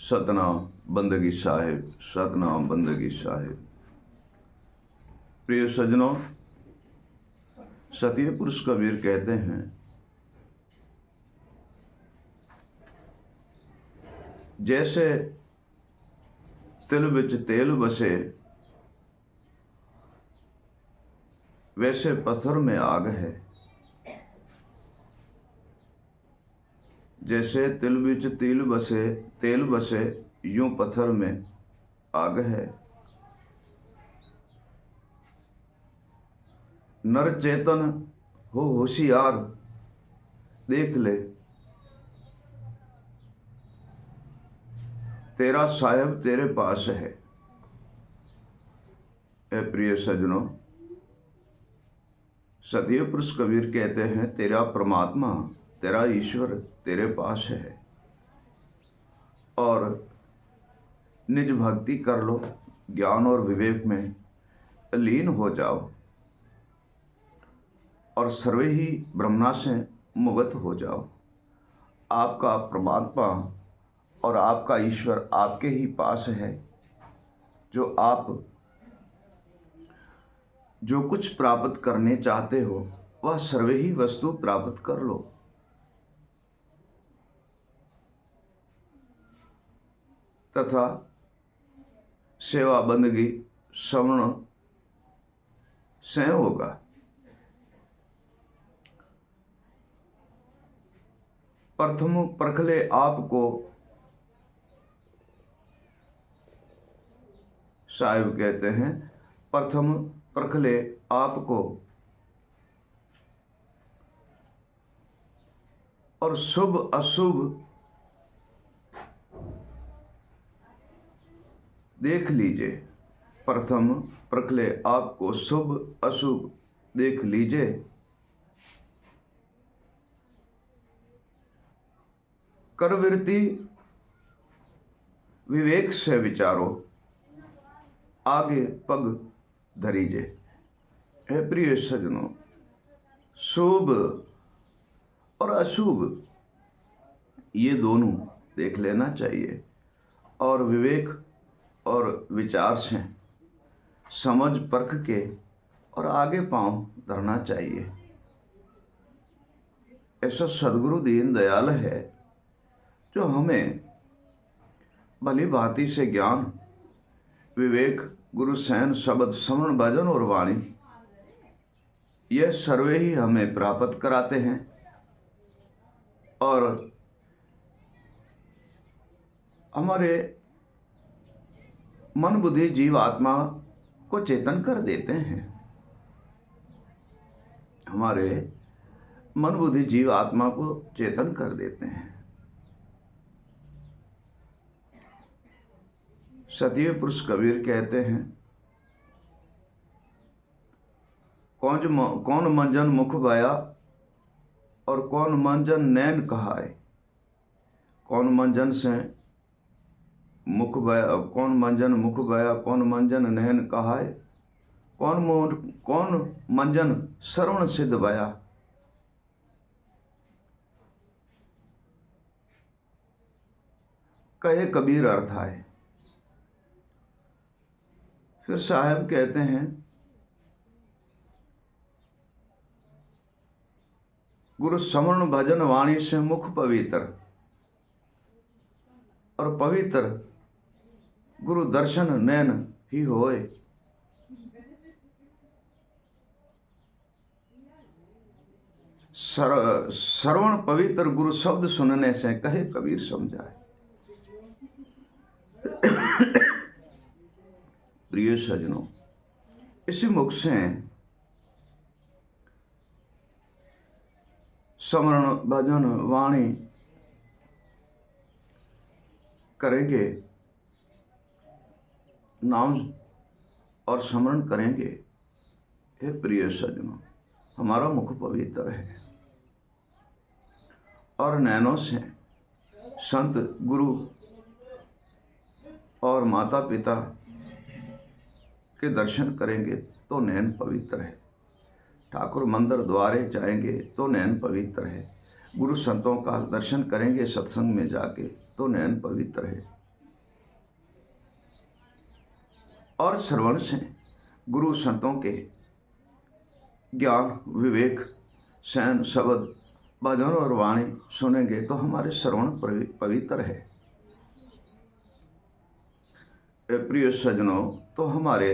सतनाम बंदगी साहिब, सतनाम बंदगी साहिब। प्रिय सज्जनों, सतीय पुरुष कबीर कहते हैं, जैसे तिल विच तेल बसे, वैसे पत्थर में आग है। जैसे तिल विच तेल बसे, यूं पत्थर में आग है। नर चेतन हो होशियार, देख ले तेरा साहिब तेरे पास है। ए प्रिय सज्जनों, सतीय पुरुष कबीर कहते हैं, तेरा परमात्मा, तेरा ईश्वर तेरे पास है और निज भक्ति कर लो, ज्ञान और विवेक में लीन हो जाओ और सर्वे ही ब्रह्मा से मुक्त हो जाओ। आपका परमात्मा और आपका ईश्वर आपके ही पास है। जो आप जो कुछ प्राप्त करने चाहते हो, वह सर्वे ही वस्तु प्राप्त कर लो। तथा सेवा बंदगी श्रवण से होगा। प्रथम परखले आपको, साहिब कहते हैं, प्रथम परखले आपको और शुभ अशुभ देख लीजिए। प्रथम परखले आपको, शुभ अशुभ देख लीजिए। करवृत्ति विवेक से विचारो, आगे पग धरीजे। हे प्रिय सज्जनों, शुभ और अशुभ ये दोनों देख लेना चाहिए और विवेक और विचार से समझ परख के और आगे पांव धरना चाहिए। ऐसा सदगुरु दीन दयाल है जो हमें भली भांति से ज्ञान, विवेक, गुरु सैन, शब्द, श्रवण, भजन और वाणी, यह सर्वे ही हमें प्राप्त कराते हैं और हमारे मन बुद्धि जीव आत्मा को चेतन कर देते हैं। हमारे मन बुद्धि जीव आत्मा को चेतन कर देते हैं। सतीय पुरुष कबीर कहते हैं, कौन मंजन मुख बाया और कौन मंजन नैन कहाए। कौन मंजन से मुख बाया, कौन मंजन मुख बाया, कौन मंजन नैन कहाए। कौन मंजन श्रवण सिद्ध बाया। कहे कबीर अर्थ आए। फिर साहब कहते हैं, गुरु श्रवण भजन वाणी से मुख पवित्र और पवित्र गुरु दर्शन नैन ही होए। श्रवण पवित्र गुरु शब्द सुनने से कहे कबीर समझाए। प्रिय सज्जनों, इसी मुख से स्मरण भजन वाणी करेंगे, नाम और स्मरण करेंगे। हे प्रिय सज्जनों, हमारा मुख पवित्र है और नैनों से संत, गुरु और माता पिता के दर्शन करेंगे तो नैन पवित्र है। ठाकुर मंदिर द्वारे जाएंगे तो नैन पवित्र है। गुरु संतों का दर्शन करेंगे सत्संग में जाके तो नैन पवित्र है। और श्रवण से गुरु संतों के ज्ञान, विवेक, शयन, शब्द, भजन और वाणी सुनेंगे तो हमारे श्रवण पवित्र है। प्रिय सज्जनों, तो हमारे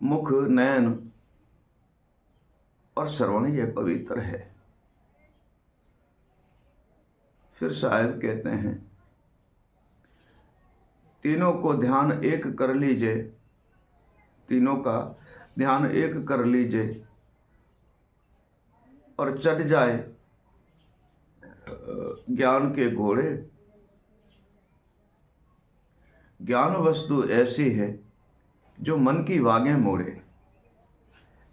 मुख, नयन और श्रवण ये पवित्र है। फिर साहिब कहते हैं, तीनों को ध्यान एक कर लीजिए, तीनों का ध्यान एक कर लीजिए और चढ़ जाए ज्ञान के घोड़े। ज्ञान वस्तु ऐसी है जो मन की वागें मोड़े।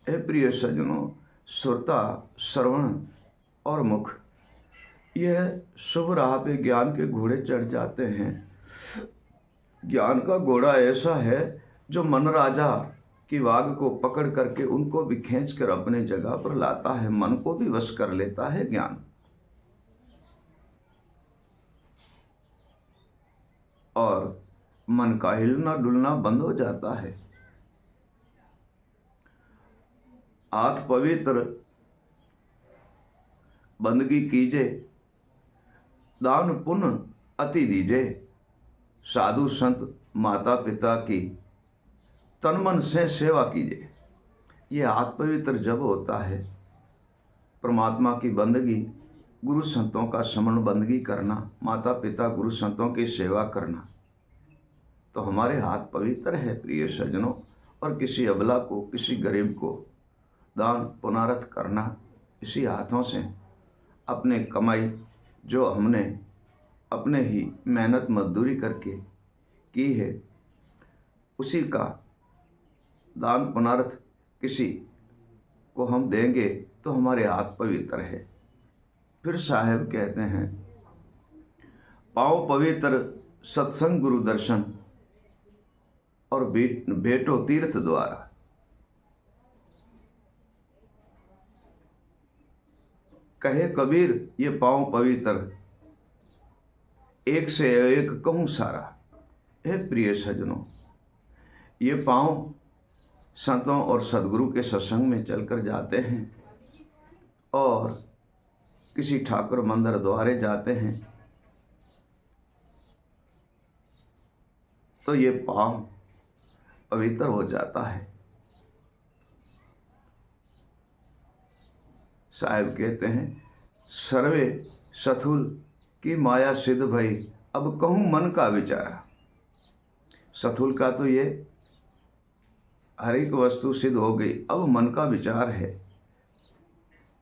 हे प्रिय सज्जनों, श्रोता, श्रवण और मुख यह शुभ राह पे ज्ञान के घोड़े चढ़ जाते हैं। ज्ञान का घोड़ा ऐसा है जो मन राजा की वाग को पकड़ करके उनको भी खींच कर अपने जगह पर लाता है, मन को भी वश कर लेता है ज्ञान। और मन का हिलना डुलना बंद हो जाता है। हाथ पवित्र, बंदगी कीजिए, दान पुण्य अति दीजिए, साधु संत माता पिता की तन मन से सेवा कीजिए। ये हाथ पवित्र जब होता है, परमात्मा की बंदगी, गुरु संतों का स्मरण बंदगी करना, माता पिता गुरु संतों की सेवा करना, तो हमारे हाथ पवित्र है प्रिय सज्जनों। और किसी अबला को, किसी गरीब को दान पुनारथ करना, इसी हाथों से अपने कमाई जो हमने अपने ही मेहनत मजदूरी करके की है, उसी का दान पुनारथ किसी को हम देंगे तो हमारे हाथ पवित्र है। फिर साहेब कहते हैं, पाओ पवित्र सत्संग गुरु दर्शन और भेटो तीर्थ द्वारा। कहे कबीर ये पाँव पवित्र, एक से एक कहूँ सारा। हे प्रिय सज्जनों, ये पाँव संतों और सदगुरु के सत्संग में चलकर जाते हैं और किसी ठाकुर मंदिर द्वारे जाते हैं, तो ये पाँव पवित्र हो जाता है। साहिब कहते हैं, सर्वे सथुल की माया सिद्ध भई, अब कहूँ मन का विचारा। सथुल का तो ये हर एक वस्तु सिद्ध हो गई, अब मन का विचार है।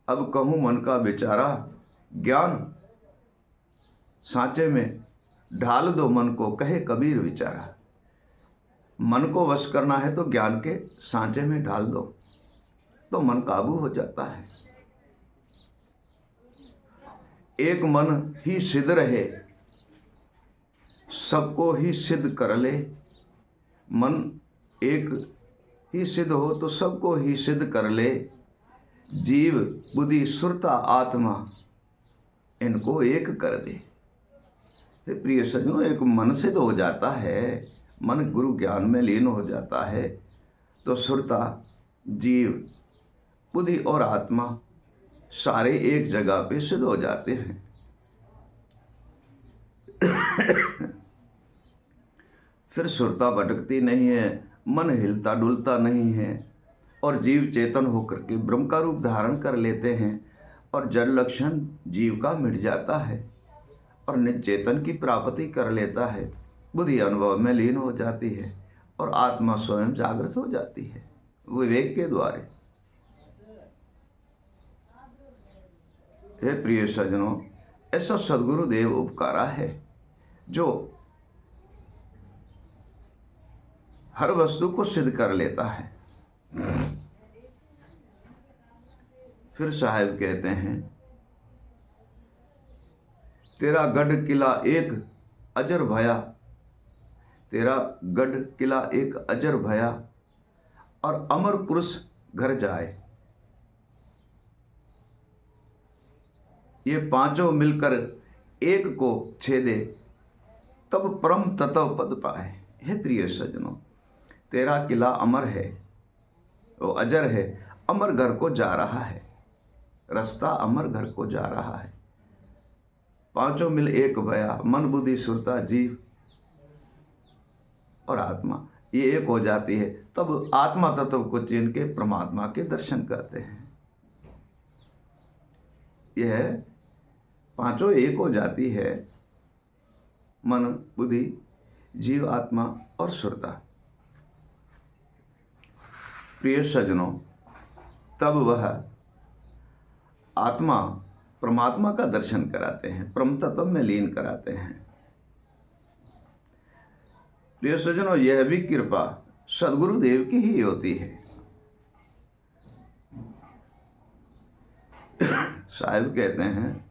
अब कहूँ मन का विचारा, ज्ञान सांचे में ढाल दो मन को, कहे कबीर विचारा। मन को वश करना है तो ज्ञान के सांचे में ढाल दो, तो मन काबू हो जाता है। एक मन ही सिद्ध रहे, सबको ही सिद्ध कर ले। मन एक ही सिद्ध हो तो सबको ही सिद्ध कर ले। जीव बुद्धि सुरता आत्मा इनको एक कर दे। प्रिय सज्जनों, एक मन सिद्ध हो जाता है, मन गुरु ज्ञान में लीन हो जाता है, तो सुरता, जीव, बुद्धि और आत्मा सारे एक जगह पे सिद्ध हो जाते हैं। फिर सुरता भटकती नहीं है, मन हिलता डुलता नहीं है, और जीव चेतन होकर के ब्रह्म का रूप धारण कर लेते हैं, और जड़ लक्षण जीव का मिट जाता है और निज चेतन की प्राप्ति कर लेता है। बुद्धि अनुभव में लीन हो जाती है और आत्मा स्वयं जागृत हो जाती है विवेक के द्वारे। हे प्रिय सज्जनों, ऐसा सदगुरु देव उपकारा है जो हर वस्तु को सिद्ध कर लेता है। फिर साहिब कहते हैं, तेरा गढ़ किला एक अजर भया, तेरा गढ़ किला एक अजर भया, और अमर पुरुष घर जाए। ये पांचों मिलकर एक को छेदे, तब परम तत्व पद पाए। हे प्रिय सज्जनों, तेरा किला अमर है, वो अजर है, अमर घर को जा रहा है, रास्ता अमर घर को जा रहा है। पांचों मिल एक भया, मन बुद्धि सुरता जीव और आत्मा, ये एक हो जाती है, तब आत्मा तत्व को चिन्ह के परमात्मा के दर्शन करते हैं। यह पांचों एक हो जाती है, मन बुद्धि जीव आत्मा और सुरता। प्रिय सज्जनों, तब वह आत्मा परमात्मा का दर्शन कराते हैं, परम तत्व में लीन कराते हैं। प्रिय सज्जनों, यह भी कृपा सद्गुरुदेव की ही होती है। साहिब कहते हैं,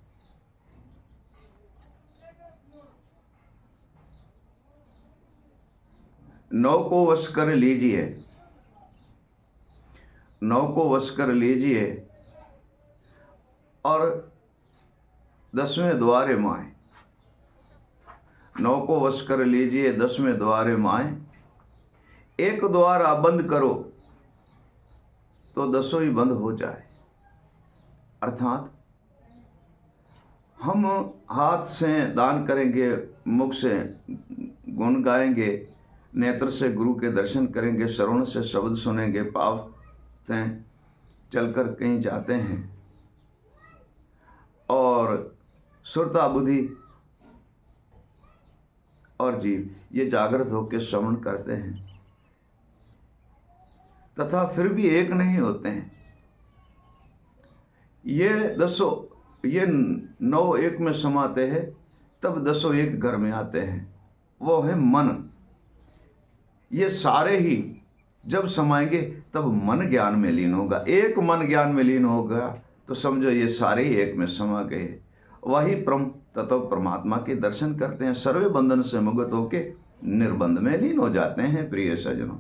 नौ को वश कर लीजिए, नौ को वश कर लीजिए और 10वें द्वारे माए, नौ को वश कर लीजिए 10वें द्वारे माए, एक द्वार आप बंद करो तो 10 ही बंद हो जाए। अर्थात हम हाथ से दान करेंगे, मुख से गुण गाएंगे, नेत्र से गुरु के दर्शन करेंगे, श्रवण से शब्द सुनेंगे, पाव से चलकर कहीं जाते हैं और सुरता बुद्धि और जीव ये जागृत होकर श्रवण करते हैं, तथा फिर भी एक नहीं होते हैं। ये 9 एक में समाते हैं, तब 10 एक घर में आते हैं, वो है मन। ये सारे ही जब समाएंगे तब मन ज्ञान में लीन होगा। एक मन ज्ञान में लीन होगा तो समझो ये सारे ही एक में समा गए। वही परम तत्व परमात्मा के दर्शन करते हैं, सर्वे बंधन से मुक्त होके निर्बंध में लीन हो जाते हैं। प्रिय सज्जनों,